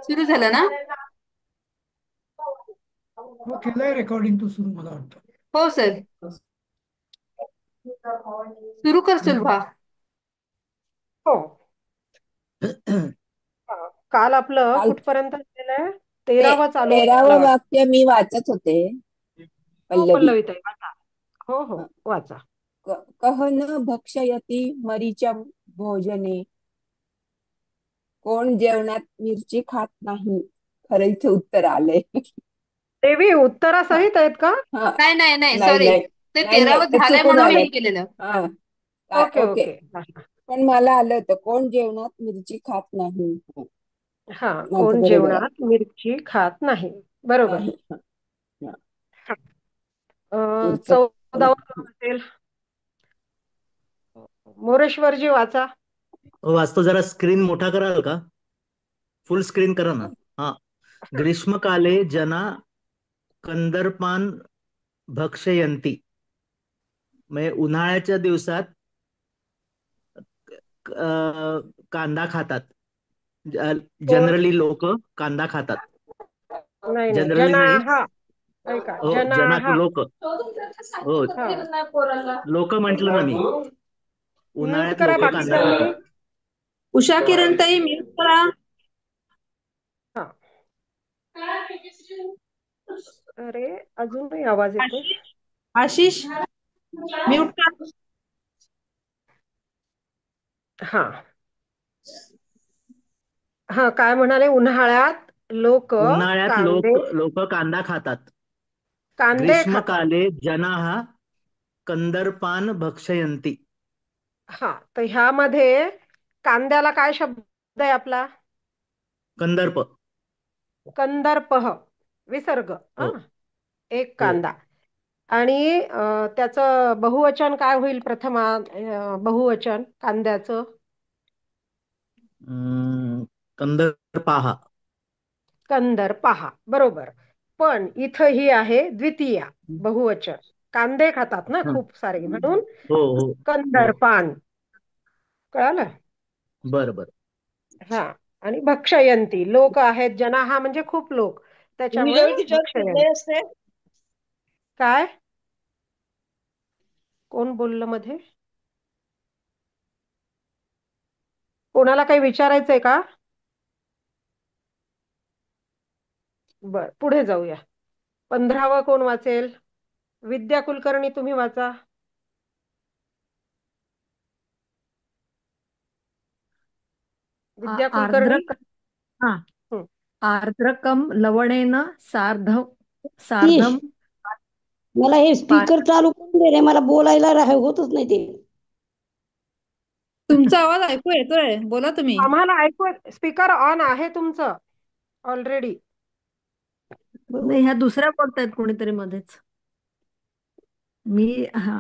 सुरू झालं ना? हो, केलंय रेकॉर्डिंग तो सुरू मला वाटतं. हो सर. सुरू कर सुलभा. हो. काल आपलं काल कुठपर्यंत झालेलं आहे? ते 13व चालू होतं मला 13वं वाटतं. वाक्य मी वाचत होते. हो पल्लवी. पल्लवी ताई वाचा. हो हो वाचा. कह न भक्षयती मरीच्या भोजने. कोण जेवणात मिरची खात नाही. खरं इथे उत्तर आलंय. देवी हा, उत्तरासहित आहेत का? हा. नाही नाही नाही, नाही सॉरी. नाही. ते नाही नाही, 13व ते झालंय चुकून म्हणून मी आलंय. हे केलेलं. हा. काय ओके ओके. ओके. पण मला आलं होतं कोण जेवणात मिरची खात नाही. हा, माझं कोण बरोबर आहे. जेवणात मिरची खात नाही. बरोबर. नाही. हा, हा. पुढचं. 14व कोण असेल? मोरेश्वरजी वाचा. वाचतो. जरा स्क्रीन मोठा कराल का? फुल स्क्रीन करा ना. हा. ग्रीष्मकाले जना कंदर्पान भक्षयंती. म्हणजे उन्हाळ्याच्या दिवसात कांदा खातात. कोण? जनरली लोक कांदा खातात. नाही नाही, जनरली नाही. जनाहा. ऐका, हो, जना जनाहा. लोक. हो, हा. लोक म्हंटल ना मी. म्यूट उन्हाळ्यात करा लोक कांदा बाकीच्यांनी. खातात. उषा किरण ताई म्यूट करा. हा. अरे, अजूनही आवाज येतोय. आशिष आशिष म्यूट कर. हा हा, काय म्हणाले? उन्हाळ्यात लोक उन्हाळ्यात कांदे लोक कांदा खातात. कांदे खातात. ग्रीष्मकाले जनाः कंदर्पान भक्षयन्ति. हा, तर ह्यामध्ये कांद्याला काय शब्द आहे आपला? कंदर्प. कंदर्पः. विसर्ग. हा, हो एक हो. कांदा. आणि त्याचं बहुवचन काय होईल? प्रथमा बहुवचन कांद्याचं कंदर्पाः. कंदर्पः. बरोबर. पण इथं ही आहे द्वितीया बहुवचन. कांदे खातात ना हं. खूप सारे, म्हणून हो हो हो. कंदर्पान. कळालं? बर बर. हा. आणि भक्षयंती लोक आहेत. जना हा म्हणजे खूप लोक, त्याच्यामुळे विजय टीचर भक्षयंती. निर्णय असते. काय? कोण बोललं मध्ये? कोणाला काही विचारायचंय का? बर, पुढे जाऊया. 15वं कोण वाचेल? विद्या कुलकर्णी, तुम्ही वाचा. विद्या कुलकर्णी. आर्द्रक हा हं. आर्द्रकम लवणेन सार्ध तीश, सार्धम मला हे पा- स्पीकर चालू करून दे रे, मला बोलायला होतच नाही ते. तुमचा आवाज ऐकू येतोय, बोला तुम्ही. आम्हाला ऐकू, स्पीकर ऑन आहे तुमचं ऑलरेडी. नाही, ह्या दुसऱ्या बोलतायत कोणीतरी मध्येच. मी हा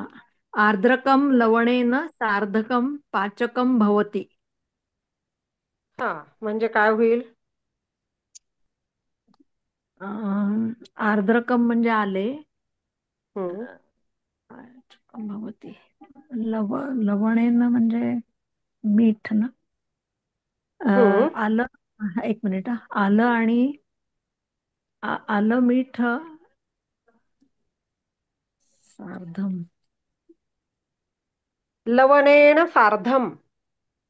आर्द्रकम लवणेन सार्धकम पाचकम भवती. हा, म्हणजे काय होईल? आर्द्रकम म्हणजे आले. हम्म. पाचकम भवती. लवणेन म्हणजे मीठ ना. हम्म. आलं. एक मिनिट आलं आणि आलं मीठ सार्धम लवणेन सार्धम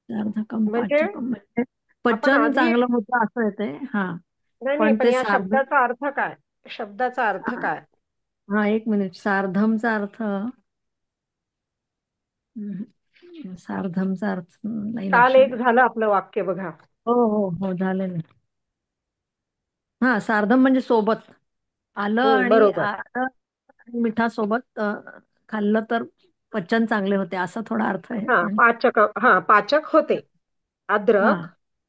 सार्धकम म्हणजे पाचकम म्हणजे आपण पचन आधी, चांगलं होतं असं येते. हा, नाही नाही, पण पण ते या सार्ध शब्दाचा अर्थ काय? शब्दाचा अर्थ काय? हा, एक मिनिट. सार्धमचा अर्थ सार्धमचा अर्थ नाही काल लक्षात एक येत. झालं आपलं वाक्य बघा. हो हो हो, झालेलं. हा, सार्धम म्हणजे सोबत. आलं आणि बरोबर. मिठासोबत खाल्लं तर पचन चांगले होते, असा थोडा अर्थ आहे. हा, पण पाचक. हा, पाचक होते. हा अद्रक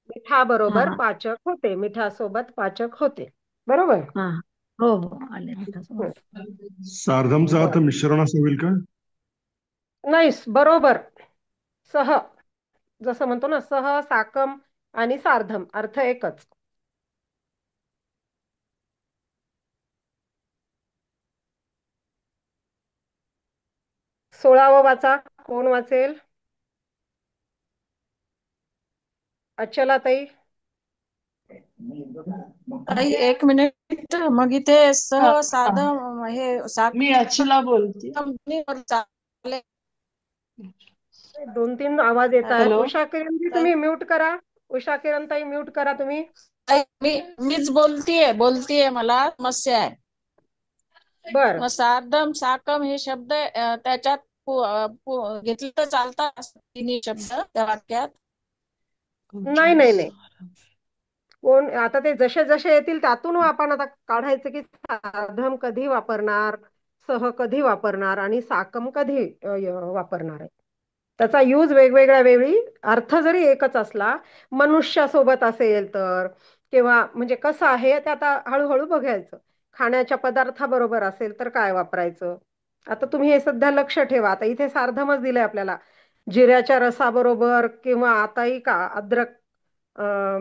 मिठाबरोबर हा पाचक होते, मिठासोबत पाचक होते. बरोबर. हा. हो हो, आले हं. मिठासोबत. सार्धमचा अर्थ बर. मिश्रण असं होईल का? नाही, बरोबर. सह, जसं म्हणतो ना, सह साकम आणि सार्धम अर्थ एकच. सोळावं वाचा. कोण वाचेल? अचलाताई. ताई एक मिनिट. मग इथे सह साधं हे मी अचला बोलते. चालेल. 2-3 आवाज येत आहे. हॅलो. उषा किरणजी तुम्ही म्यूट करा. उषा किरणताई म्यूट करा तुम्ही. मीच बोलतीये मला समस्या आहे. बर. मग सार्धम साकम हे शब्द त्याच्यात घेतले तर चालतात तिन्ही शब्द त्या वाक्यात? नाही नाही नाही. कोण आता ते जसे जसे येतील त्यातून आपण आता काढायचं की साधम कधी वापरणार, सह कधी वापरणार आणि साकम कधी वापरणार आहे. त्याचा यूज वेगवेगळ्या वेळी, अर्थ जरी एकच असला, मनुष्यासोबत असेल तर, किंवा म्हणजे कसं आहे ते आता हळूहळू बघायचं. खाण्याच्या पदार्थाबरोबर असेल तर काय वापरायचं. आता तुम्ही हे सध्या लक्ष ठेवा. आता इथे सार्धमच दिलंय आपल्याला. जिऱ्याच्या रसाबरोबर किंवा आताही का अद्रक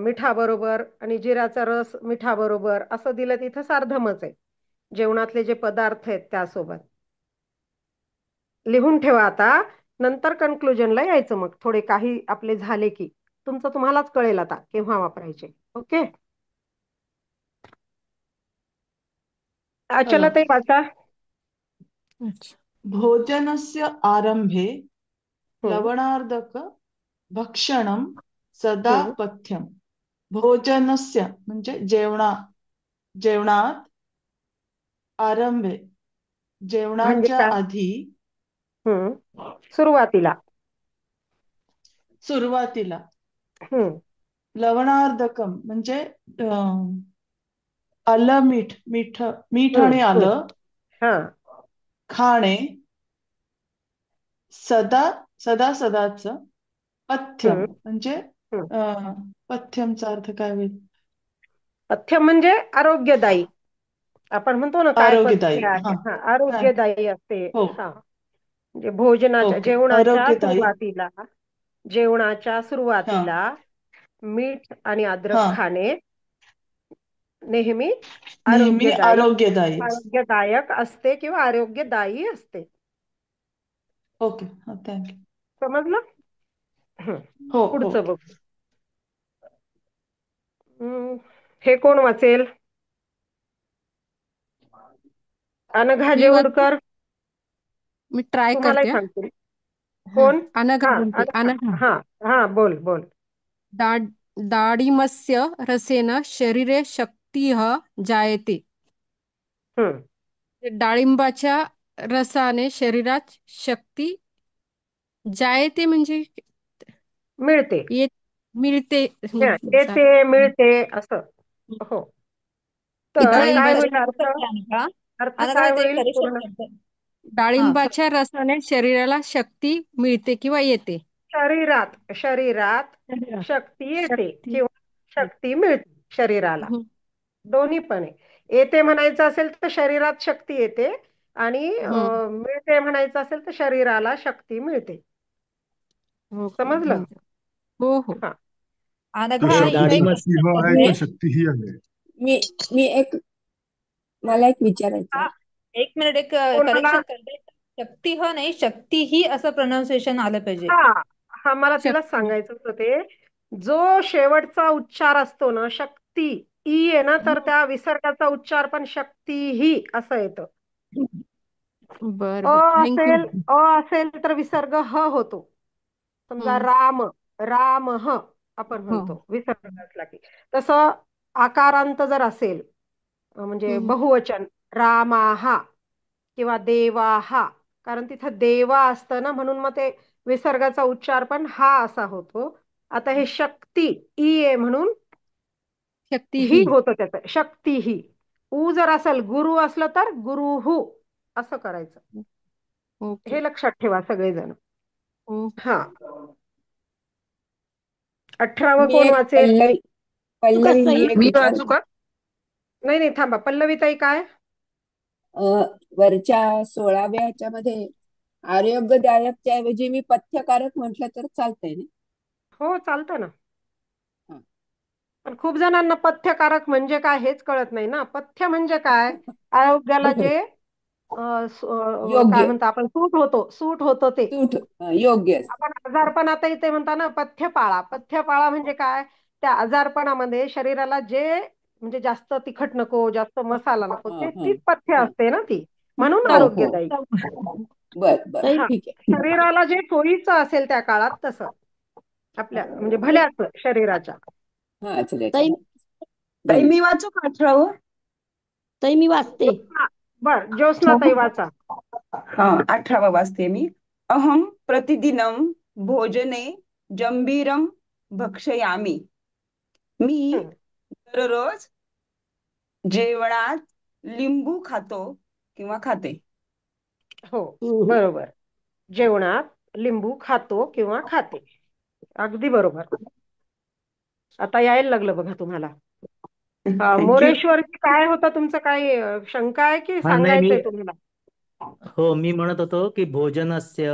मिठाबरोबर आणि जिऱ्याचा रस मिठाबरोबर असं दिलं तिथं सार्धमच आहे. जेवणातले जे पदार्थ आहेत त्यासोबत लिहून ठेवा. आता नंतर कन्क्लुजनला यायचं. मग थोडे काही आपले झाले की तुमचं तुम्हालाच कळेल आता केव्हा वापरायचे. ओके. चला ते वाचा. भोजनस्य आरंभे लवणार्धक भक्षणं सदा पथ्यम. भोजनस्य म्हणजे जेवणात, आरंभे म्हणजे जेवणाच्या काय? आधी, सुरुवातीला लवणार्धकम म्हणजे आलं, मीठ आणि आलं खाणे, सदाच पथ्यम म्हणजे पथ्यमचा अर्थ काय होईल? पथ्यम म्हणजे आरोग्यदायी. आपण म्हणतो ना काय आरोग्यदायी. पथ्य आहे. आरोग्यदायी असते. हो. म्हणजे भोजनाच्या ओके. जेवणाच्या आरोग्यदायी. सुरुवातीला मीठ आणि अद्रक खाणे नेहमी नेहमी आरोग्यदायी. आरोग्यदायक असते किंवा आरोग्यदायी असते. ओके. थँक्यू. समजलं? हो. पुढचं बघू. हे कोण वाचेल? अनघा जेवुरकर. मी ट्राय तुम्हालाही करते. सांगते. कोण? अनघा बोलते. अनघा. हा बोल. दाडिमस्य रसेन शरीरे शक्तिः जायते. डाळिंबाच्या रसाने शरीरात शक्ती जायते म्हणजे मिळते. मिळते. येते, मिळते असं. हो. तर काय होईल अर्थ? अर्थ काय होईल पूर्ण? डाळिंबाच्या रसाने शरीराला शक्ती मिळते किंवा येते. शरीरात शक्ती येते किंवा शक्ती मिळते शरीराला. दोन्ही पण आहे. येते म्हणायचं असेल तर शरीरात शक्ती येते आणि मिळते म्हणायचं असेल तर शरीराला शक्ती मिळते. समजलं? हो. शक्ती आहे का शक्तीही आहे? मला एक विचारायचं आहे. एक मिनिट, एक करेक्शन करते. शक्ती ह नाही, शक्ती ही असं प्रोनाउन्सिएशन आलं पाहिजे. हा मला तिला सांगायचं होतं ते. जो शेवटचा उच्चार असतो ना शक्ती ई आहे ना, तर त्या विसर्गाचा उच्चार पण शक्ती ही असं येतं. असेल तर विसर्ग ह होतो. समजा राम ह आपण म्हणतो विसर्ग असला की. तसं आकारांत जर असेल म्हणजे बहुवचन रामाहा किंवा देवाहा, कारण तिथं देवा असतं ना, म्हणून मग ते विसर्गाचा उच्चार पण हा असा होतो. आता हे शक्ती ई आहे म्हणून ही होतं त्याचं. शक्ती ही. उ जर असेल, गुरु असलं तर गुरुहू असं करायचं. हे लक्षात ठेवा सगळेजण. हा. 18वं कोण वाचेल? पल्लवी वाचू का? नाही थांबा. पल्लवी ताई काय? वरच्या 16व्या ह्याच्यामध्ये आरोग्यदायकच्या ऐवजी मी पथ्यकारक म्हटलं तर चालतंय ना? हो चालतं ना. पण खूप जणांना पथ्यकारक म्हणजे काय हेच कळत नाही ना. पथ्य म्हणजे काय? आरोग्याला जे काय योग्य म्हणतो आपण, सूट होतो ते. सूट योग्य असतं. आपण आजारपण आता इथे म्हणता ना, पथ्य पाळा म्हणजे काय, त्या आजारपणामध्ये शरीराला जे म्हणजे जास्त तिखट नको, जास्त मसाला नको, हा ते हा तीच पथ्य असते ना ती, म्हणून हो हो आरोग्यदायी. बर बर ताई हा, ठीक आहे. शरीराला जे सोयीचं असेल त्या काळात तसं, आपल्या म्हणजे भल्याच शरीराच्या. हा चला ताई ताई मी वाचू का 18? ताई मी वाचते. बर, ज्योत्स्नाताई वाचा. हा 18 वाचते मी. अहम प्रतिदिनं भोजने जंबीरम भक्षयामी. मी हं, दररोज जेवणात लिंबू खातो किंवा खाते. हो बरोबर, जेवणात लिंबू खातो किंवा खाते, अगदी बरोबर. आता यायला लागलं बघा तुम्हाला. थँक्यू. मोरेश्वरची काय होतं तुमचं, काय शंका आहे की हा नाही मी सांगायचंय तुम्हाला? हो मी म्हणत होतो की भोजनस्य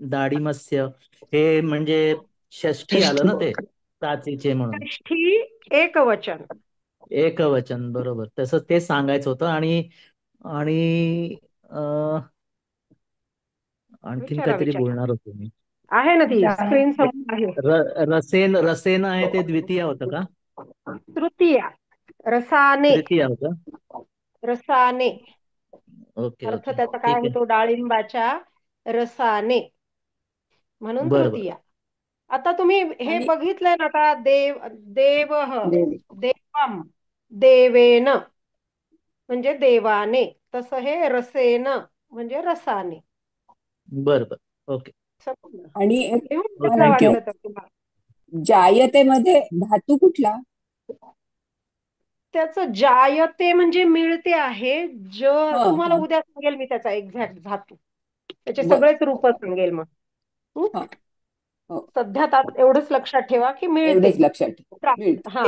दाडिमस्य हे म्हणजे षष्ठी आलं ना ते साचीचे म्हणून षष्ठी एकवचन. एकवचन बरोबर तसं ते सांगायचं होतं. आणि आणि अं, आणखीन विचारा काहीतरी विचारा, बोलणार होतो मी. आहे ना ती स्क्रीन समोर आहे. रसेन आहे ते द्वितीय होतं का? तृतीया, रसाने. तृतीय होतं. रसाने ओके अर्थ ओके त्याचा काय ठीक आहे. होतो, डाळिंबाच्या रसाने, म्हणून बरं बरं. तृतीया. आता तुम्ही हे आणि बघितलंय ना, आता देवः, देवी देवम, देवेन म्हणजे देवाने, तसं हे रसेन म्हणजे रसाने. बरं बरं ओके समजलं? आणि लिहून ओके घेतलं थँक्यू. वाटलं तर तुम्हाला. जायतेमध्ये धातू कुठला? त्याचं जायते म्हणजे मिळते आहे. हा तुम्हाला हा उद्या सांगेल मी त्याचा एक्झॅक्ट धातू, त्याचे बर सगळेच रूप सांगेल मग. हं? हा हो सध्या एवढंच लक्षात ठेवा की मिळते. एवढंच लक्षात ठेव. मिळते. हा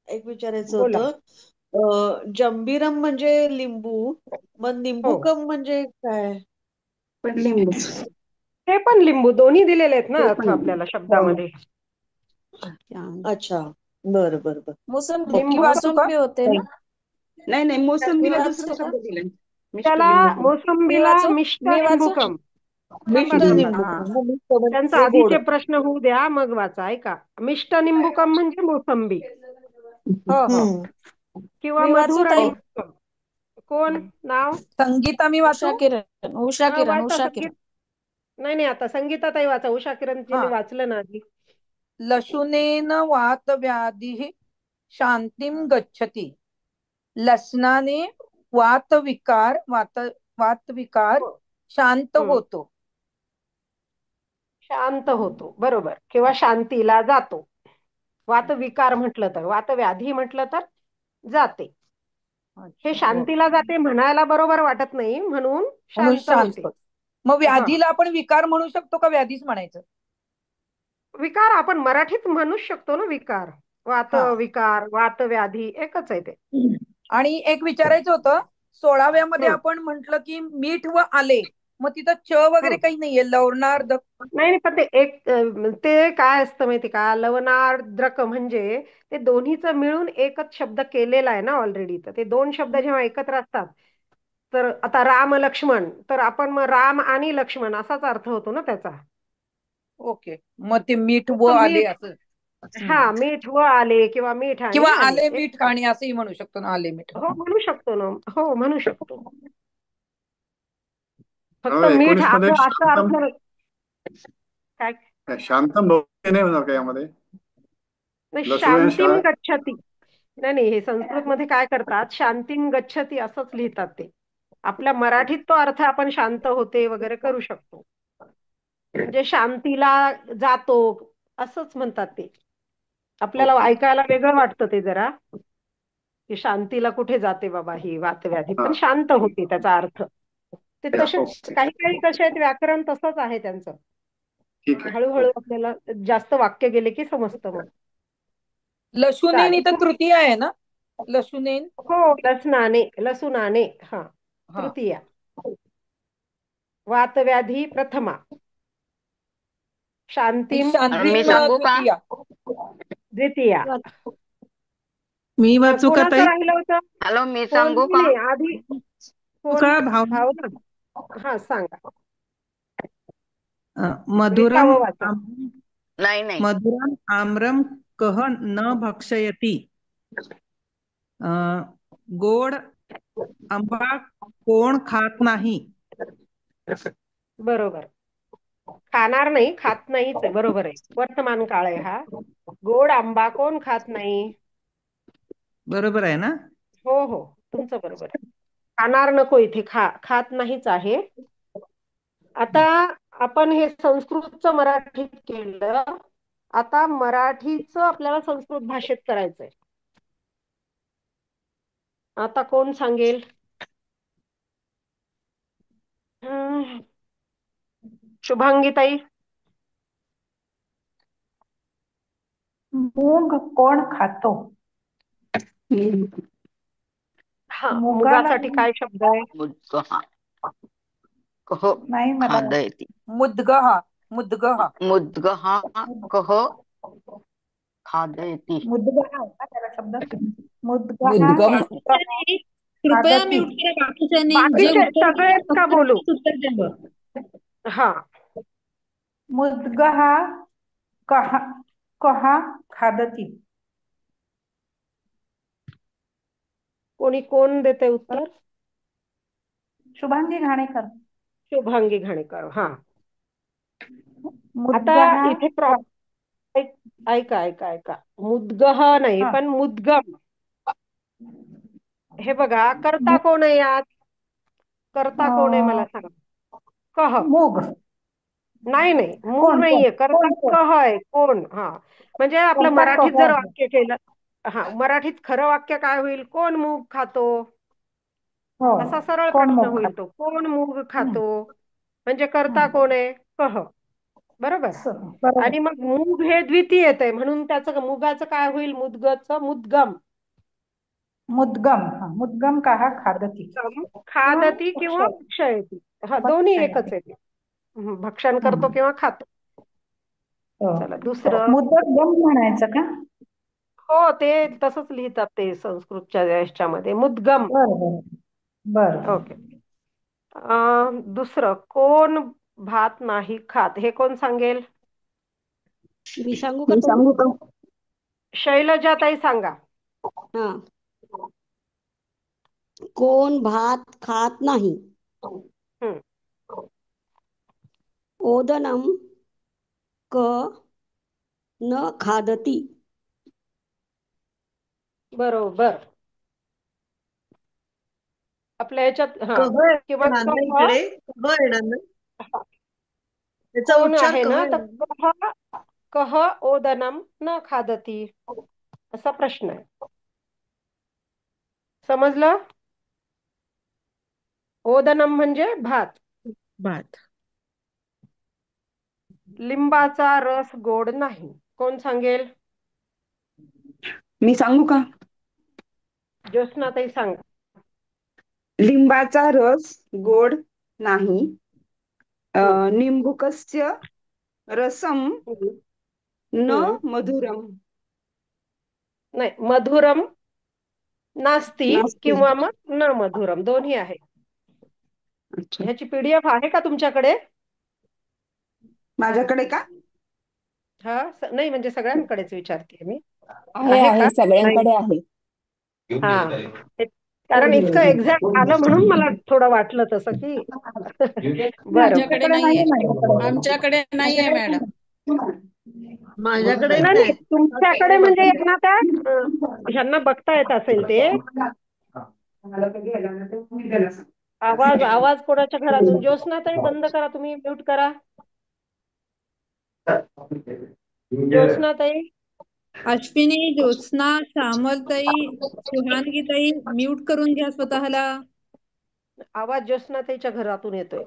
एक विचारायचं बोला. होतं, जंबीरम म्हणजे लिंबू, मग हो, निंबूकम म्हणजे काय? पण लिंबू ते पण लिंबू, दोन्ही दिलेले आहेत ना ते अर्थ पण आपल्याला लिंबू. हो शब्दामध्ये. अच्छा, बरं बरं बरं. नक्की वाचू का? मोसंबी होते ना? नाही नाही, मी मोसंबीला दुसरा वाचू का? शब्द दिलाय, त्याला मिष्टलिंबू. मी मोसंबीला वाचू मिष्ट मी वाचू लिंबूकम. थांबा मिष्ट थांबा, हा. निंबूकम, मग मिष्ट त्यांचा म्हणजे गोड. आधीचे प्रश्न होऊ द्या मग वाचा. ऐका, मिष्ट निंबूकम म्हणजे मोसंबी हो हो. किंवा मी वाचू मधुर ताई? निंबूकम. कोण नाव? संगीता मी वाचू? उषा किरण वाचा संगीत. नाही नाही, आता संगीताताई वाचा. उषा किरणजींनी हा. वाचलं ना आधी. लशुनेन वातव्याधी शांतीम गच्छति. लसणाने वातविकार शांत हं. होतो. शांत होतो, बरोबर, किंवा शांतीला जातो. वातविकार म्हटलं तर, वातव्याधी म्हटलं तर जाते. हे शांतीला जाते म्हणायला बरोबर वाटत नाही, म्हणून म्हणून शांत शांत. होते. मग व्याधीला आपण विकार म्हणू शकतो का व्याधीच म्हणायचं? विकार आपण मराठीत म्हणू शकतो ना, विकार. वात हा. विकार, वात व्याधी एकच आहे ते. आणि एक विचारायचं होतं, 16व्यामध्ये हं. आपण म्हंटल की मीठ व आले, मग तिथं च वगैरे काही नाहीये, लवणार्ध. नाही पण ते काय असतं माहिती का, लवणार्द्रक म्हणजे ते दोन्हीचं मिळून एकच शब्द केलेला आहे ना ऑलरेडी. तर ते दोन शब्द जेव्हा एकत्र असतात, तर आता राम लक्ष्मण, तर आपण मग राम आणि लक्ष्मण असाच अर्थ होतो ना त्याचा. ओके, मग ते मीठ व फक्त आले मीठ, असं. हा, मीठ व आले किंवा मीठ आणि किंवा आले आले मीठ खाणे असंही म्हणू शकतो ना, आले मीठ. हो म्हणू शकतो ना, हो म्हणू शकतो. फक्त मीठ 19 मध्ये आलं असं शांतम अर्थ काय? शांतम बहुवचन नाही होणार का यामध्ये? शांतिम गच्छती. नाही, हे संस्कृत मध्ये काय करतात, शांतिम गच्छती असंच लिहितात ते. आपल्या मराठीत तो अर्थ आपण शांत होते वगैरे करू शकतो, म्हणजे शांतीला जातो असंच म्हणतात ते. आपल्याला ऐकायला वेगळं वाटतं ते जरा, की शांतीला कुठे जाते बाबा ही वातव्याधी, पण शांत होते त्याचा अर्थ. ते तसेच काही काही कसे आहेत, व्याकरण तसंच आहे त्यांचं. हळूहळू आपल्याला जास्त वाक्य गेले की समजतं मग. लशुनेन इथं तृतीय आहे ना, लशुनेन. हो, लसुनाने, हा, तृतीया. वातव्याधी प्रथमा, शांतिम द्वितीया. द्वितीया. मी वाचू का कोणाचं ताई? राहिलं होतं? हॅलो, मी कोण सांगू का? नाही आधी कोण? का भावना? भावना. हा सांगा. मधुरम 20वा वाचा. नाही मधुरम आम्रम कह न भक्षयती. गोड आंबा कोण खात नाही. बरोबर. खाणार नाही, खात नाहीच आहे. बरोबर आहे. वर्तमान काळ आहे हा. गोड आंबा कोण खात नाही. बरोबर आहे ना? हो हो, तुमचं बरोबर आहे. खाणार नको, इथे खात नाहीच आहे. आता आपण हे संस्कृतचं मराठीत केलं. आता मराठीचं आपल्याला संस्कृत भाषेत करायचंय. आता कोण सांगेल? शुभांगी ताई. मूग कोण खातो? हा, मुगाला मुगासाठी काय शब्द आहे? मुद्गः कह नाही मला खादयति. मुद्गः मुद्गः मुद्गः कह खादयति. मुद्गः आहे का त्याला शब्द? मुद्गः मुद्गम. बाकीच्यांनी कृपया खादती. म्यूट करा. बाकीच्यांनी जे बाकीचे उत्तर सगळेच दिलं का फक्त बोलू? तेच उत्तर द्यावं. हा, मुद्गः कः कः खादती. कोण देते उत्तर? शुभांगी घाणेकर. शुभांगी घाणेकर. हा, आता मुद्गः इथे ऐका. मुद्गह नाही हा. पण मुद्गम. हे बघा, कर्ता कोण आहे यात? कर्ता कोण आहे मला सांगा. कह. मूग. नाही मूग कोण नाहीये. कर्ता कोण कह आहे. कोण? हा, म्हणजे आपलं कर्ता मराठीत कह जर आहे. वाक्य केलं. हा, मराठीत खरं वाक्य काय होईल? कोण मूग खातो? हो. असा सरळ कोण प्रश्न मूग होईल खातो? तो. कोण मूग खातो? म्हणजे कर्ता कोण आहे? कह. बरोबर. बरोबर. आणि मग मूग हे द्वितीय येते म्हणून त्याचं मुगाचं काय होईल? मुद्गचं मुद्गम. मुद्गम. हा, मुद्गम कः खादती. खादती किंवा भक्षयती. भक्षयती. हा, दोन्ही एकच भक्षयती. येते. भक्षण करतो किंवा खातो. हो. चला दुसरं. मुद्गम म्हणायचं का? हो, ते तसंच लिहितात ते संस्कृतच्या याच्यामध्ये. मुद्गम. बरं. ओके. दुसरं, कोण भात नाही खात? हे कोण सांगेल? मी सांगू का मी ताई? सांगू का? शैलजाताई सांगा. हा. कोण भात खात नाही. हम्म. ओदनम क न खादती. बरोबर. आपल्या ह्याच्यात हा कह किंवा येणार ना इकडे, कह येणार ना, त्याचा कोण उच्चार आहे कह ना, येणार. तर कह ओदनम न खादती असा प्रश्न आहे. समजलं? ओदनम म्हणजे भात. भात. लिंबाचा रस गोड नाही. कोण सांगेल? मी सांगू का? ज्योत्स्नाताई सांगा. लिंबाचा रस गोड नाही. निंबुकस्य रसम न मधुरम. नाही, मधुरम नास्ती नास्ति. किंवा मग न मधुरम दोन्ही आहे. अच्छा, ह्याची पीडीएफ आहे का तुमच्याकडे? माझ्याकडे का? हा, नाही म्हणजे सगळ्यांकडेच विचारते मी. आहे का? सगळ्यांकडे आहे. हा, कारण इतकं एक्झॅक्ट आलं म्हणून मला थोडं वाटलं तसं की बरं. माझ्याकडे नाहीये. आमच्याकडे नाहीये मॅडम. माझ्याकडे नाही, तुमच्याकडे म्हणजे यांना त्या ह्यांना बघता येत असेल ते. आवाज कोणाच्या घरातून? ज्योत्स्नाताई बंद करा, तुम्ही म्यूट करा. ज्योत्स्नाताई. अश्विनी, ज्योत्स्ना, श्यामलताई, शुभांगीताई म्यूट करून घ्या स्वतःला. आवाज ज्योत्स्नाताईच्या घरातून येतोय.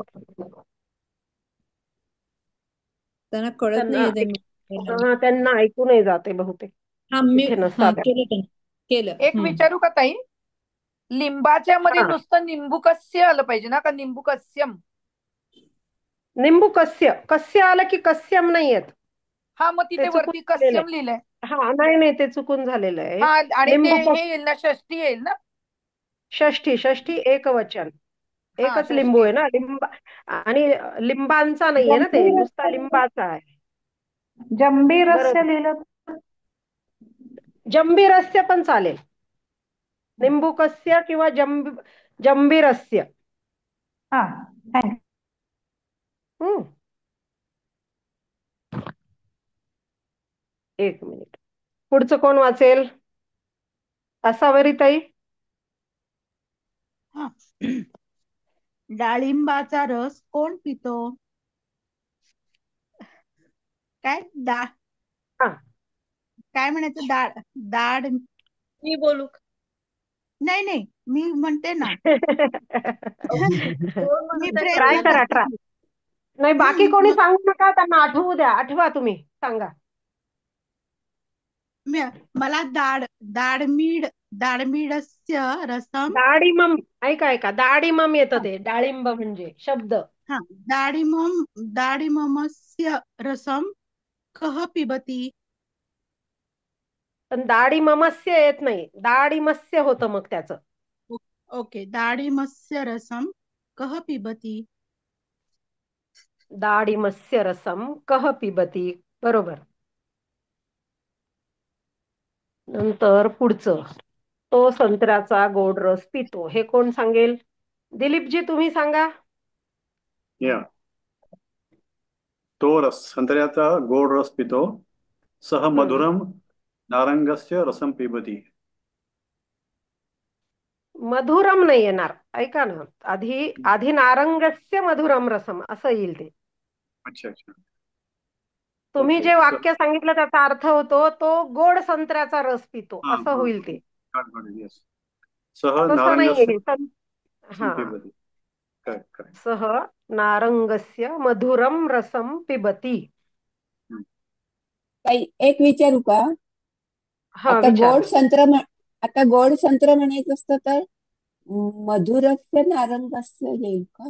त्यांना कळत नाहीये ते त्यांना ऐकू नाही जाते बहुतेक. इथे नसतात. केलं. एक विचारू का ताई? लिंबाच्या मध्ये नुसतं निंबुकस्य आलं पाहिजे ना, का निंबुकस्यम? निंबुकस्य. कस्य आलं की कस्यम नाही येत. हा, मग तिथे वरती कस्यम लिहिलंय. हा, नाही नाही, ते चुकून झालेलं आहे. हा, आणि ते लिंबू हे येईल ना, षष्टी येईल ना. षष्ठी, षष्ठी एकवचन, हा, एकच लिंबू षष्टी आहे ना, लिंब. आणि लिंबांचा नाहीये ना, ते नुसता लिंबाचा आहे. जंबीरस्य बरोबर. लिहिलं जंबीरस्य पण चालेल, निंबुकस्य किंवा जंबीरस्य. हा, थँक्स. हम्म, एक मिनिट. पुढचं कोण वाचेल? असावरीताई. हा. डाळिंबाचा रस कोण पितो? काय हा, काय म्हणायचं? दाढ दाढ मी बोलू का? नाही नाही, मी म्हणते ना. कोण मी म्हणतंय ट्राय प्रयत्न बघूया. करा, करते ट्राय. की. नाही, बाकी कोणी मग सांगू नका, त्यांना आठवू द्या. आठवा, तुम्ही सांगा. मला दाडमीडस्य रसम. डाळिंबम, ऐका ऐका, डाळिंबम येतं, ते डाळिंब म्हणजे शब्द. हा, दाडिममस्य रसम कह पिबती. पण डाळिंबमस्य येत नाही, डाळिंबस्य होतं मग त्याचं. ओके, दाडिमस्य रसम कह पिबती. डाळिंबस्य रसम कह पिबती, बरोबर. नंतर पुढचं, तो संत्र्याचा गोड रस पितो, हे कोण सांगेल? दिलीपजी, तुम्ही सांगा. या, तो संत्र्याचा गोड रस पितो, सह मधुरम नारंगस्य रसम पिबती. मधुरम नाही येणार, ऐका ना. आधी आधी नारंगस्य मधुरम रसम असं येईल ते. अच्छा अच्छा. तुम्ही ओके. जे वाक्य सांगितलं त्याचा अर्थ होतो, तो गोड संत्र्याचा रस पितो, हा असं हा, होईल ते. येस. सह तसं नारंगस्य नाहीये. रसम हा, पिबती. Correct correct. सह नारंगस्य मधुरम रसम पिबती. काही एक विचारू का? हा, आता विचारा. आता गोड संत्र म्हणायचं असतं तर मधुरस्य नारंगस्य येईल का?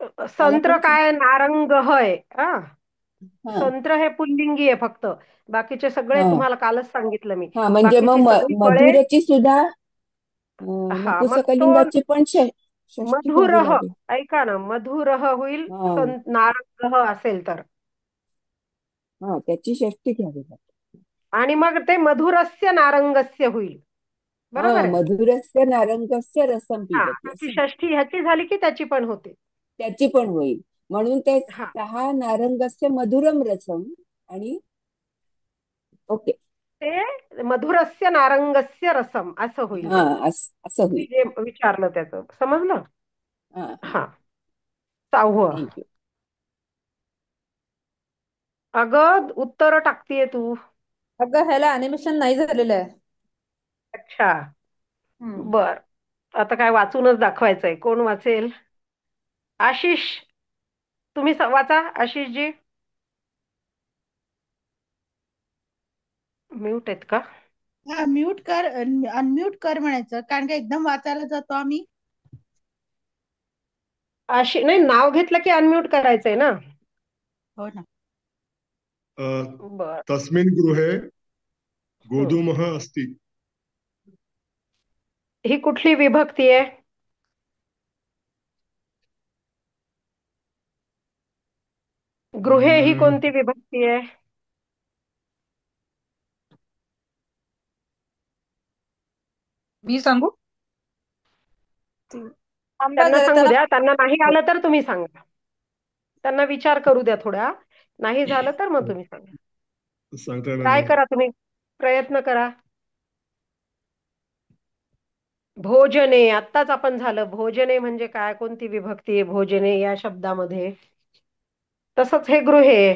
मला संत्र पण काय, नारंग आहे. हा, हा संत्र हे पुल्लिंगी आहे फक्त. बाकीचे सगळे हा तुम्हाला कालच सांगितलं मी. हा, म्हणजे मग बाकीची सगळी फळे. मधुरची सुद्धा हा, मग तो नपुंसकलिंगाची पण षष्टी घ्यावी मधुरह, लागेल. ऐका ना, मधुरह होईल हा नारंगह असेल तर. हा, त्याची षष्टी घ्यावी लागेल. आणि मग ते मधुरस्य नारंगस्य होईल, हा, बरोबर आहे. मधुरस्य नारंगस्य रसम हा, पिबती त्याची असं. षष्ठी ह्याची झाली की त्याची पण होते. त्याची पण होईल, म्हणून ते हा, सहा नारंगस्य मधुरम रसम. आणि ओके, ते मधुरस्य नारंगस्य रसम असं होईल हा ते. असं मी होईल. जे विचारलं त्याचं समजलं. हा हा, हा, 6वं. थँक्यू. अगं, उत्तर टाकतीये तू. अगं, ह्याला ऍनिमेशन नाही झालेलं आहे. अच्छा, बर. आता काय वाचूनच दाखवायचंय? कोण वाचेल? आशिष, तुम्ही वाचा. आशिषजी, म्यूट आहेत का? हा, म्यूट कर, अनम्यूट कर म्हणायचं, कारण का एकदम वाचायला जातो आम्ही. नाही, नाव घेतलं की अनम्यूट करायचंय ना. हो ना. बर. तस्मिन् गृहे गोधूमः अस्ति. ही कुठली विभक्ती आहे? गृहे ही कोणती विभक्ती आहे? मी सांगू? त्यांना सांगू द्या. त्यांना नाही आलं तर तुम्ही सांगा. त्यांना विचार करू द्या थोडा. नाही झालं तर मग तुम्ही सांगा. सांगता येणार काय नाही. करा, तुम्ही प्रयत्न करा. भोजने, आत्ताच आपण झालं. भोजने म्हणजे काय, कोणती विभक्ती आहे भोजने या शब्दामध्ये? तसंच हे गृहे.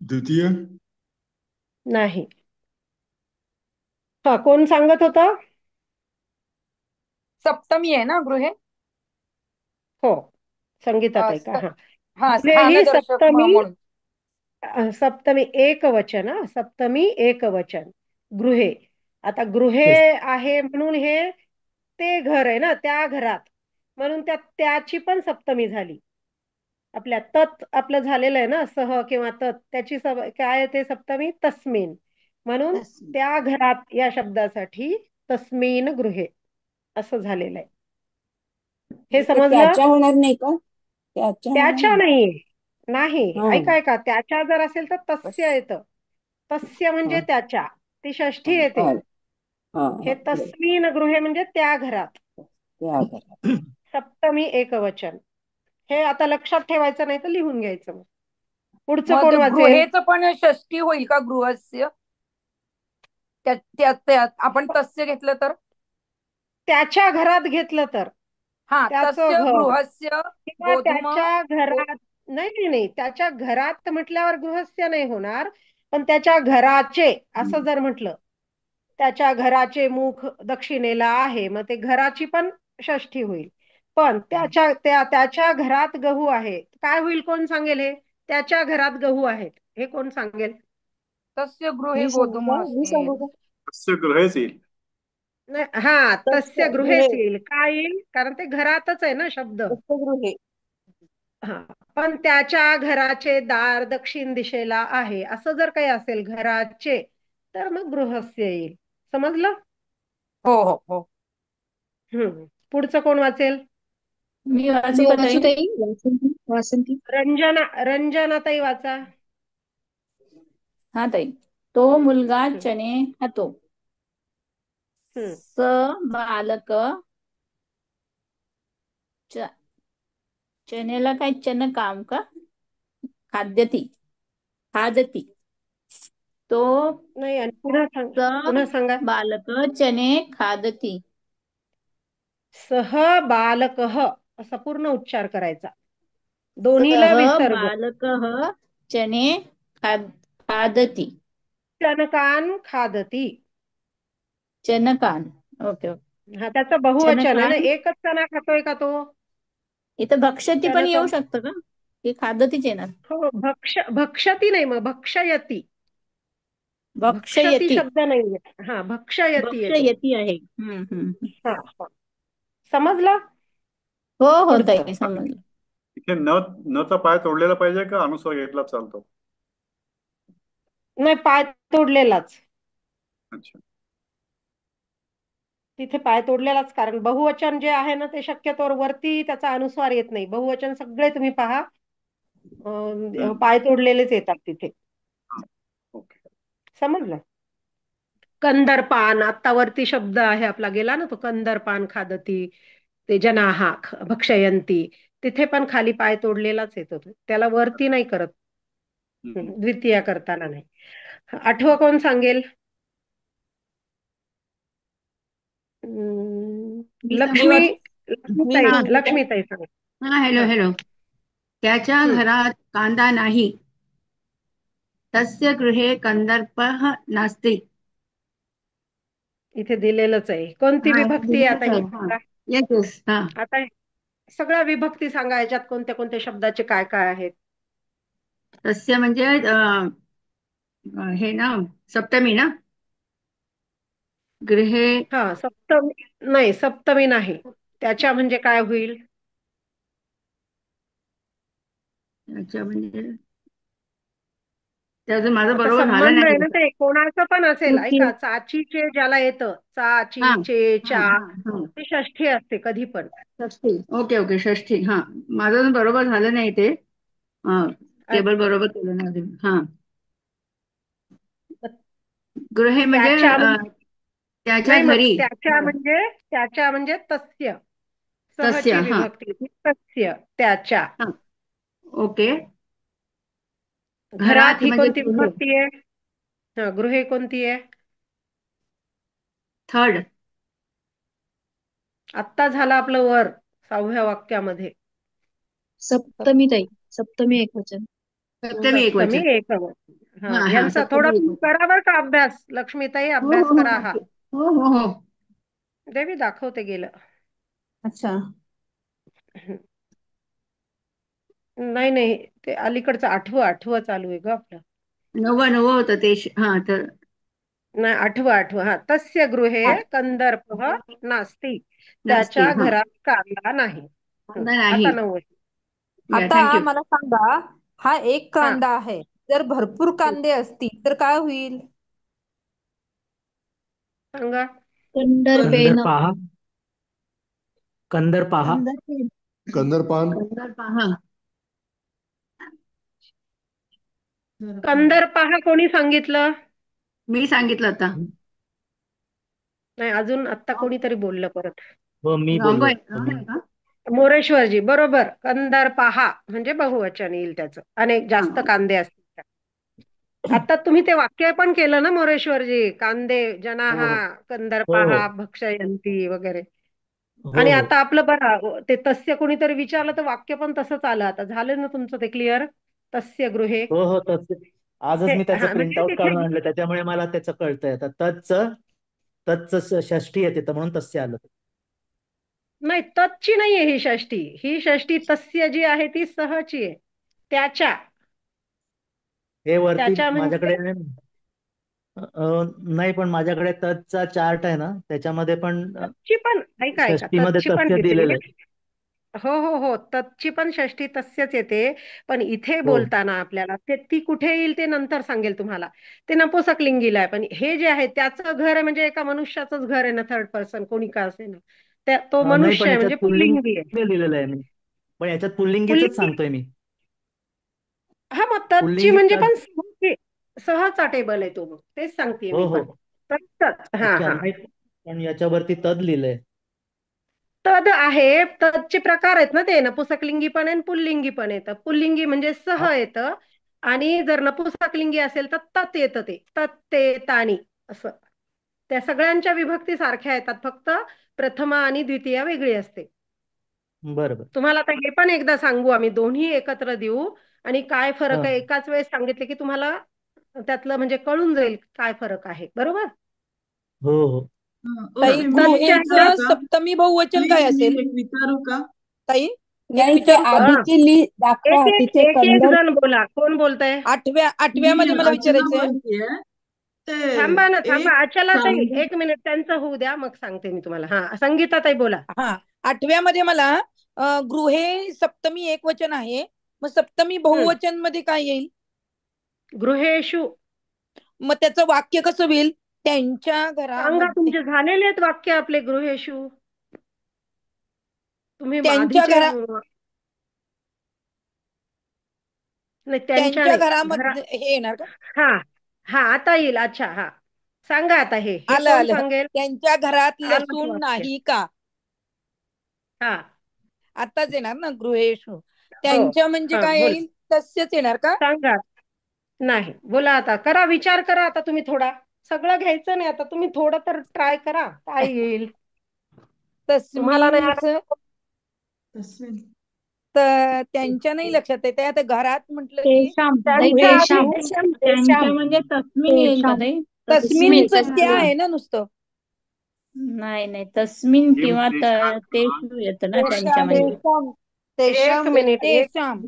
द्वितीय नाही. हा, कोण सांगत होता? सप्तमी आहे ना गृहे? हो, संगीताताई का? हा, हा, गृहे ही स्थानदर्शक सप्तमी. म्हणून. सप्तमी एकवचन. हा, सप्तमी एकवचन गृहे. आता गृहे आहे म्हणून हे ते घर आहे ना, त्या घरात, म्हणून त्याची पण सप्तमी झाली. आपल्या तत् आपलं झालेलं आहे ना, सह किंवा तत्, त्याची काय येते सप्तमी? तस्मिन. म्हणून त्या घरात या शब्दासाठी तस्मिन गृहे असं झालेलं आहे. हे इथे समजलं? त्याच्या होणार नाही का? त्याच्या होणार त्याच्या नाही. नाही, नाही. हा ऐका त्याच्या जर असेल तर तस्य येतं. तस्य म्हणजे हा त्याच्या, ती षष्ठी हा येते. हा हे तस्मिन गृहे म्हणजे त्या घरात, त्या घरात. सप्तमी एकवचन. हे आता लक्षात ठेवायचं, नाही तर लिहून घ्यायचं. मग पुढचं मग कोण ते वाचेल? गृहेचं पण षष्टी होईल का? गृहस्य आपण तस्य घेतलं तर? त्याच्या घरात घेतलं तर हा, त्याचं तस्य घर गृहस्य किंवा गोधूम त्याच्या घरात. नाही, त्याच्या घरात म्हटल्यावर गृहस्य नाही होणार, पण त्याच्या घराचे असं जर म्हटलं, त्याच्या घराचे मुख दक्षिणेला आहे, मग ते घराची पण षष्ठी होईल. पण त्याच्या घरात गहू आहे, काय होईल? कोण सांगेल? हे त्याच्या घरात गहू आहेत, हे कोण सांगेल? तस्य गृहे गोधूम असते. तस्य गृहेच येईल. हा, तस्य गृहेच येईल. काय येईल? कारण ते घरातच आहे ना शब्द. गृहे. हा, पण त्याच्या घराचे दार दक्षिण दिशेला आहे, असं जर काही असेल घराचे, तर मग गृहस्य येईल. समजलं? हो हो हो. पुढचं कोण वाचेल? मी वाचू का ताई? वासंती. रंजना ताई वाचा. हा ताई. तो मुलगा चणे खातो. स बालक चण्याला काय चन काम का? खाद्यती. तो नाही, आणि पुन्हा सांगा. बालक चने खादती. सह बालकः असा पूर्ण उच्चार करायचा. दोन्हीला विसर्ग. बालकः चने खादती. चनकान खादती. चनकान. ओके. हा, त्याचं बहुवचन आहे ना. एकच चना खातोय का तो? इथं भक्षती पण येऊ शकतं का? की खादतीच येणार? हो, भक्षती नाही, मग भक्षयती. भक्षयती शब्द नाहीये. हा, भक्षयती आहे. समजलं? हो ताई, समजलं. इथे नचा पाय तोडलेला पाहिजे का अनुस्वार घेतला चालतो? नाही, पाय तोडलेलाच. अच्छा. तिथे पाय तोडलेलाच, कारण बहुवचन जे आहे ना, ते शक्यतोवर वरती त्याचा अनुस्वार येत नाही. बहुवचन सगळे तुम्ही पहा, पाय तोडलेलेच येतात तिथे. समजलं? कंदरपान, आता वरती शब्द आहे आपला गेला ना तो, कंदरपान खादती. ते जनाहा भक्षयंती, तिथे पण खाली पाय तोडलेलाच येतो. त्याला वरती नाही करत, द्वितीय करताना नाही. आठवं कोण सांगेल? लक्ष्मीताई सांगा. हा, हॅलो. त्याच्या घरात कांदा नाही. तस्य गृहे कंदर्पः नास्ति. इथे दिलेलंच आहे. कोणती विभक्ती आहे आता? आता सगळ्या विभक्ती सांगा, याच्यात कोणत्या कोणत्या शब्दाचे काय काय आहेत? तस्य म्हणजे हे ना, सप्तमी ना. गृहे. हा, सप्तमी नाही. त्याच्या म्हणजे काय होईल? त्याच्या म्हणजे त्याचं माझं बरोबर झालं संबंध आहे नाही. ना, ते कोणाचं पण असेल. ऐका, चाचीचे ज्याला येतं, चाचीचे चा, ती षष्ठी असते कधी पण. षष्ठी. ओके, षष्ठी. हा, माझं बरोबर झालं नाही ते. टेबल बरोबर केलं नाही. हा, गृहे म्हणजे त्याच्या घरी. त्याच्या म्हणजे तस्य. सहची विभक्ती तस्य, त्याच्या. ओके. घरात ही कोणती विभक्ती आहे? गृहे कोणती आहे? थर्ड. आत्ता झालं आपलं वर 6व्या वाक्यामध्ये. सप्तमी ताई, सप्तमी एकवचन. सप्तमी एकवचन. हा, यांचा थोडा करा बरं का अभ्यास. लक्ष्मीताई, अभ्यास करा. हा, हो. देवी दाखवते गेलं. अच्छा. नाही, ते अलीकडचं आठवं चालू आहे ग आपलं. 9 होतं ते. हा, तर नाही, आठवं. हा, तस्य गृहे कंदर्पः नास्ति. त्याच्या घरात कांदा नाही. आता 9. आता थँक्यू. मला सांगा, हा एक हा कांदा आहे, जर भरपूर कांदे असतील तर काय होईल? सांगा. कंदर्पेन पहा कंदर पहा कंदर्पेन कंदरपान कंदर पहा. कंदर पहा कोणी सांगितलं? मी सांगितलं आता. नाही, अजून आत्ता कोणीतरी बोललं परत. हो मी रॉंग बोललो आहे रॉंग आहे का? मोरेश्वरजी बरोबर. कंदर पहा म्हणजे बहुवचन येईल त्याचं, अनेक जास्त हा. कांदे असतील तर. आता तुम्ही ते वाक्य पण केलं ना मोरेश्वरजी, कांदे हो जनाहा कंदर हो पहा भक्षयंती वगैरे. हो आणि हो आता आपलं बरं ते तस्य कोणीतरी विचारलं तर वाक्य पण तसंच आलं. आता झालं ना तुमचं ते क्लिअर? तस्य गृहे. हो हो तसं आजच मी त्याचं हा प्रिंट म्हणजे आउट तिथे काढून आणलं, त्याच्यामुळे मला त्याचं कळतंय आता. तच षष्ठी येते तर म्हणून तस्य आलं. नाही, तच्ची नाहीये ही षष्ठी. ही षष्ठी तस्य जी आहे ती सहची आहे. त्याच्या हे वरती त्याच्या म्हणजे माझ्याकडे नाही, पण माझ्याकडे तचचा चार्ट आहे ना, त्याच्यामध्ये पण तच्ची पण ऐका ऐका, षष्टीमध्ये तच्ची पण तस्य दिलेलं येते. आहे. हो हो हो, तच्ची पण षष्ठी तस्यच येते. पण इथे हो बोलताना आपल्याला ती कुठे येईल ते नंतर सांगेल तुम्हाला. ते नपुंसकलिंगीला आहे. पण हे जे आहे त्याचं घर आहे, म्हणजे एका मनुष्याचंच घर आहे ना, थर्ड पर्सन कोणी का असे ना, तो नाही, मनुष्य पण आहे याच्यात म्हणजे पुल्लिंग पुल्लिंगी आहे. लिहिलेलं आहे मी, पण याच्यात पुल्लिंगीच पुल्लिंगी. सांगतोय मी. हा, मग तच्ची पुल्लिंगी म्हणजे तद. पण सहचा टेबल आहे तो. मग तेच सांगते हो मी हो पण. तच्चंच. हा अच्छा, हा. नाही पण याच्यावरती तद लिहिलंय. तद आहे. तदचे प्रकार आहेत ना, ते नपुंसकलिंगी पण आहे आणि पुल्लिंगी पण येतं. पुल्लिंगी म्हणजे सह हा येतं, आणि जर नपुंसकलिंगी असेल तर तत येतं. ते तत ते तानी असं. त्या सगळ्यांच्या विभक्ती सारख्या येतात, फक्त प्रथमा आणि द्वितीया वेगळी असते. बरं बरं. तुम्हाला आता हे पण एकदा सांगू आम्ही, दोन्ही एकत्र देऊ आणि काय फरक हा आहे एकाच वेळेस सांगितले की तुम्हाला त्यातलं म्हणजे कळून जाईल काय फरक आहे. बरोबर. हो हो ताई, तच्च्या गृहेचं सप्तमी बहुवचन काय प्लीज मी असेल? एक विचारू का? ताई, एक नाही, ते विचारू का? आधीची दाखवा एक एक तिथे एक एक कंदर. जण बोला. कोण बोलतंय? आठव्यामध्ये मी मला अर्चना विचारायचंय. बोलतेय. थांबा ना, ते थांबा. एक अचला ताई, सांग एक मिनिट त्यांचं होऊ द्या, मग सांगते मी तुम्हाला. हा, संगीता ताई बोला. हा, आठव्यामध्ये मला गृहे सप्तमी एक वचन आहे, मग सप्तमी बहुवचन मध्ये काय येईल? गृहेषु. मग त्याचं वाक्य कसं होईल? त्यांच्या सांगा, घरामध्ये. तुमचे झालेले आहेत वाक्य आपले गृहेषु. तुम्ही त्यांच्या आधीचे घरा नाही, त्यांच्या त्यांच्या नाही, घरा. घरामध्ये हे येणार का? हा हा, आता येईल. अच्छा, हा सांगा आता. हे आलं कोण आलं. सांगेल? त्यांच्या घरात आलं का लसूण वाक्य? नाही का? हा आताच येणार ना गृहेषु. हो. त्यांच्या म्हणजे हा, काय बोल. येईल? तस्यच येणार का? सांगा. नाही, बोला आता. करा विचार, करा आता तुम्ही थोडा. सगळं घ्यायचं नाही आता, तुम्ही थोडं तर ट्राय करा काय येईल. तुम्हाला नाही तस्मिनच आलं तर त्यांच्या नाही लक्षात येते. आता घरात म्हटलं की तेषाम ताई, त्यांच्या आधी तेषाम तेषां. त्यांच्या म्हणजे तस्मिन येईल का ताई? तस्मिन तस्मिनच त्या तस्मिन आहे ना नुसतं. नाही नाही, तस्मिन किम किंवा तेषां तेषु येतं ना त्यांच्या तेषाम म्हणजे. एक मिनिट. तेषाम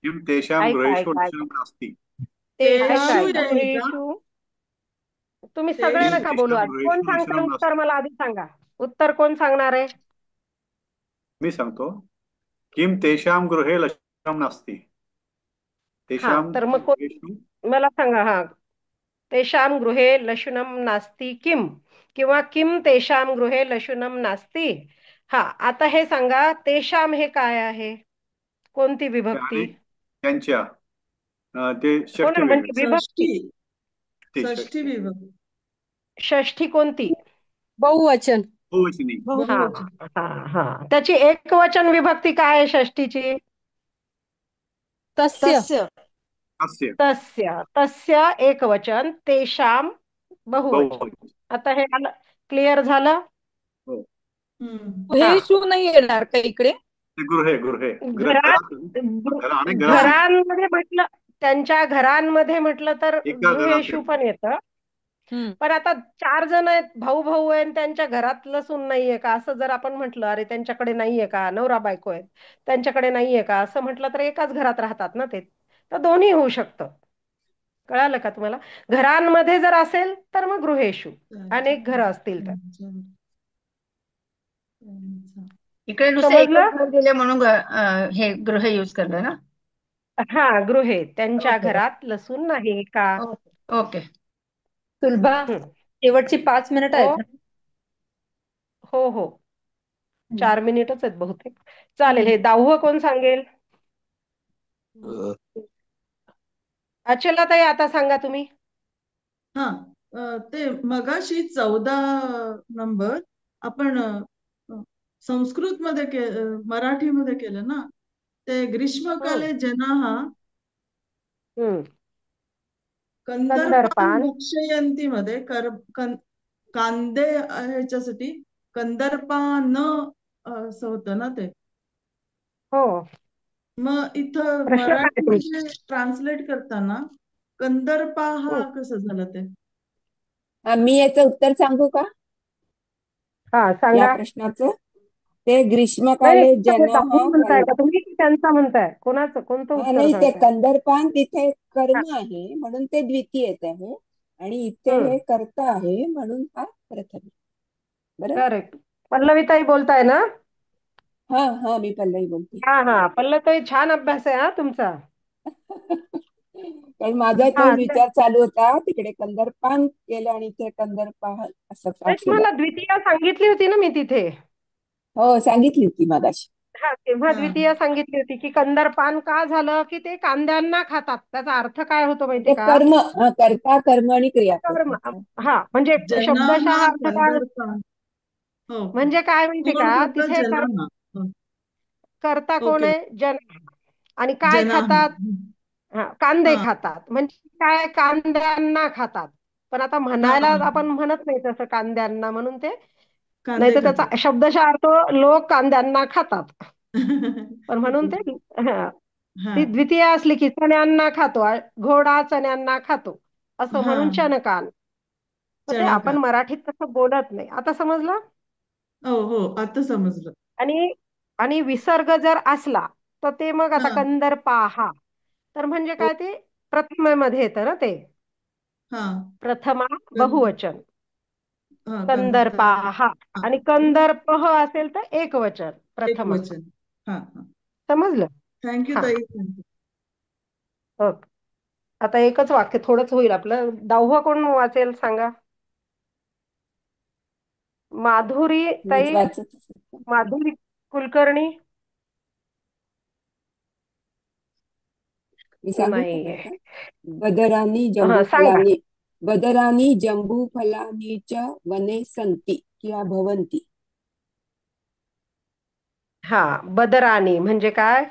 किम तेषां ऐका गृहेषु ऐका लक्षणं ऐका नास्ति. तेषाम ऐका. गृहेषु. तुम्ही सगळे किम नका बोलू. तेषां आज कोण गृहेषु सांगते लक्षणं उत्तर? नास्ति. मला आधी सांगा, उत्तर कोण सांगणार आहे? मी सांगतो. किम तेषां गृहे लक्षणं नास्ति. हा, तेषां तर मग गृहेषु. मला सांगा. हा, तेषां गृहे लशुनम नास्ति किम, किंवा किम तेषां गृहे लशुनम नास्ति. हा, आता हे सांगा, तेषाम हे काय आहे? कोणती विभक्ती? आणि त्यांच्या ते हो षष्ठी ना, म्हणजे विभक्ती. विभक्ती. ती षष्ठी षष्ठी विभक्ती. षष्ठी कोणती? बहुवचन. बहुवचनी. हा बहुवचन. हा हा, त्याची एकवचन विभक्ती काय आहे षष्ठीची? तस्य. अस्य तस्य. तस्य एकवचन, तेषाम बहुवचन. बहुवचन. आता हे क्लिअर झालं? हो. गृहेषु नाही येणार का इकडे? गृहे गृहे घरात अनेक घरात आहेत. घरांमध्ये म्हटलं, त्यांच्या घरांमध्ये म्हटलं तर एका घरात गृहेषु आहे. पण येतं. पण आता 4 जण आहेत, भाऊ भाऊ आहे, त्यांच्या घरात लसूण नाहीये का असं जर आपण म्हटलं, अरे त्यांच्याकडे नाहीये का, नवरा बायको आहेत त्यांच्याकडे नाहीये का असं म्हटलं, तर एकाच घरात राहतात ना ते. तर दोन्ही होऊ शकतं. कळालं का तुम्हाला? घरांमध्ये जर असेल तर मग गृहेषु, अनेक घरं असतील तर. इकडे नुसतं समजलं? एकच घर दिले म्हणून हे गृह यूज करलं ना. हा, गृहे त्यांच्या ओके घरात लसूण नाही का? Okay okay. सुलभा, शेवटची 5 मिनिटं हो आहेत ना? हो हो 4 मिनिटच आहेत बहुतेक. चालेल, हे 10वं कोण सांगेल? अचला ताई, आता सांगा तुम्ही. हा ते मगाशी 14 नंबर आपण संस्कृत मध्ये मराठीमध्ये केलं ना, ते ग्रीष्मकाले जनाः कंदर्पान भक्षयंती मध्ये कांदे ह्याच्यासाठी कंदर्पान असं होतं ना ते. हो, मग इथं प्रश्न काय आहे तुमचा? मराठीमध्ये ट्रान्सलेट करताना कंदर्पा हा कसं झालं ते? मी याचं उत्तर सांगू का हा, या सांगा. प्रश्नाचं? ते नाही ग्रीष्मकाले दाखवून जनाः म्हणताय का तुम्ही, की त्यांचा म्हणताय? कोणतं उत्तर नाही, ते सांगताय? कंदर्पान तिथे हा. कर्म आहे म्हणून ते द्वितीय येत आहे, आणि इथे हे कर्ता आहे म्हणून हा प्रथम. बरोबर. करेक्ट. पल्लवीताई बोलताय ना? हा हा, मी पल्लवी बोलते. हा हा, पल्लवीताई, छान अभ्यास आहे हा तुमचा. कारण माझा हा, तोच विचार चालू होता, तिकडे कंदर्पान केलं आणि इथे कंदर्पा असं का केलं. तुम्हाला द्वितीय सांगितली होती ना मी तिथे. हो, सांगितली होती मागाशी. हा, तेव्हा द्वितीय सांगितली होती की कंदर्पान का झालं, की ते कांद्यांना खातात. त्याचा अर्थ काय होतो माहिती ते का? कर्म, कर्ता, कर्म आणि क्रियापद. कर्म. हा, म्हणजे शब्दशः अर्थ काय होतो? कंदर्पान. हो, म्हणजे काय माहिती कोण का, खातं? तिथे जनाः. हो, कर्ता कोण ओके. आहे? जन. आणि काय जनाः. खातात? कांदे हा, खातात. म्हणजे काय, कांद्यांना खातात. पण आता हा, म्हणायला आपण म्हणत नाही तसं कांद्यांना, म्हणून ते नाही कांदे तर त्याचा खातात. शब्दशः अर्थ लोक कांद्यांना खातात. पण म्हणून ते हा ती द्वितीय असली की चण्यांना खातो, घोडा चण्यांना खातो असं हा, म्हणून चणकान. मग ते आपण चणकान. मराठीत तसं बोलत नाही. आता समजलं? हो हो, आता समजलं. आणि आणि विसर्ग जर असला तर ते मग आता हा कंदर्पाहा, तर म्हणजे काय, ते प्रथमेमध्ये येतं ना ते. हा प्रथमा कं- बहुवचन हा कंदर्पाहा, हा, आणि कंदर्पह असेल तर एकवचन एक प्रथमा. वचन. हा हा, समजलं? थँक्यू हा, ताई. ओके. आता एकच वाक्य थोडंच होईल आपलं. 10वं कोण वाचेल सांगा? माधुरी मीच ताई, वाचत असेल. माधुरी कुलकर्णी. मी सांगू नाही. का? बदरानी हा, सांगा. जंबूफलानी, बदरानी जंबूफलानी च वने संती किंवा भवंती. हा, बदरानी म्हणजे काय?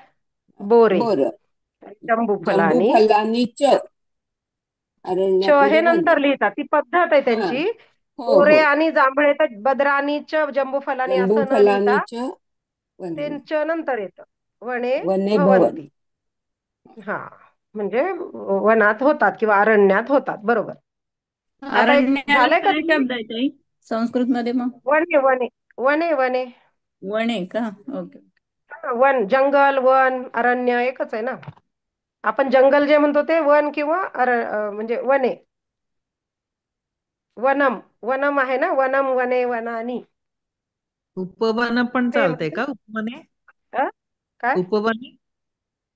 बोरे. बोर. जंबूफलानी. जंबूफलानी च च अरण्यात हे वन. नंतर लिहितात, ती पद्धत आहे हा, त्यांची. हो बोरे हो. आणि जांभळे तर बदरानीच जंबूफलानी असं न लिहिता जंबूफलानी च वने, ते च नंतर येतं. वने वने भवन. भवंती. हा, म्हणजे वनात होतात किंवा अरण्यात होतात. बरोबर. आता एक अरण्याला झालंय का काय तुम्ही? शब्द आहे ताई संस्कृत मध्ये मग? वने वने वने वने. वणे का? ओके. वन, जंगल, वन, अरण्य एकच आहे ना. आपण जंगल जे म्हणतो ते वन किंवा म्हणजे वने. वनम, वनम आहे ना, वनम वने वनानी. उपवन पण ते चालते का? उपवने? काय? उपवने?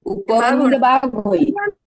उपवन हा, म्हणजे बाग होईल.